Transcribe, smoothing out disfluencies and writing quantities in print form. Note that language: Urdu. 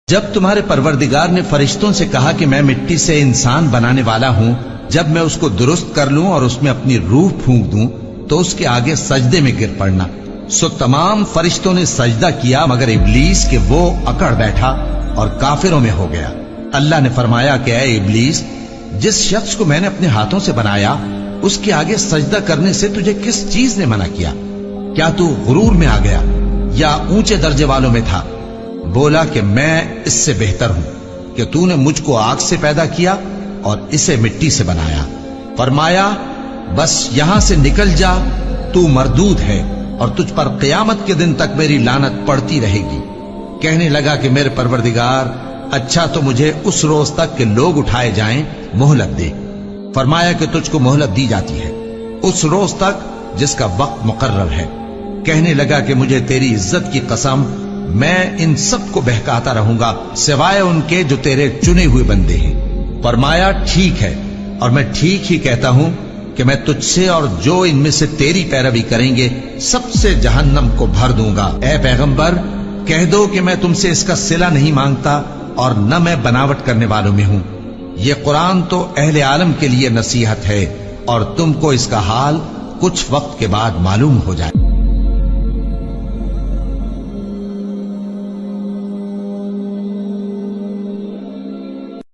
جب تمہارے پروردگار نے فرشتوں سے کہا کہ میں مٹی سے انسان بنانے والا ہوں، جب میں اس کو درست کر لوں اور اس میں اپنی روح پھونک دوں تو اس کے آگے سجدے میں گر پڑنا، سو تمام فرشتوں نے سجدہ کیا مگر ابلیس کہ وہ اکڑ بیٹھا اور کافروں میں ہو گیا۔ اللہ نے فرمایا کہ اے ابلیس، جس شخص کو میں نے اپنے ہاتھوں سے بنایا اس کے آگے سجدہ کرنے سے تجھے کس چیز نے منع کیا؟ کیا تو غرور میں آ گیا یا اونچے درجے والوں میں تھا؟ بولا کہ میں اس سے بہتر ہوں کہ تو نے مجھ کو آگ سے پیدا کیا اور اسے مٹی سے بنایا۔ فرمایا بس یہاں سے نکل جا، تو مردود ہے اور تجھ پر قیامت کے دن تک میری لعنت پڑتی رہے گی۔ کہنے لگا کہ میرے پروردگار، اچھا تو مجھے اس روز تک کہ لوگ اٹھائے جائیں مہلت دے۔ فرمایا کہ تجھ کو مہلت دی جاتی ہے اس روز تک جس کا وقت مقرر ہے۔ کہنے لگا کہ مجھے تیری عزت کی قسم، میں ان سب کو بہکاتا رہوں گا سوائے ان کے جو تیرے چنے ہوئے بندے ہیں۔ فرمایا ٹھیک ہے، اور میں ٹھیک ہی کہتا ہوں کہ میں تجھ سے اور جو ان میں سے تیری پیروی کریں گے سب سے جہنم کو بھر دوں گا۔ اے پیغمبر، کہہ دو کہ میں تم سے اس کا صلہ نہیں مانگتا اور نہ میں بناوٹ کرنے والوں میں ہوں۔ یہ قرآن تو اہل عالم کے لیے نصیحت ہے اور تم کو اس کا حال کچھ وقت کے بعد معلوم ہو جائے۔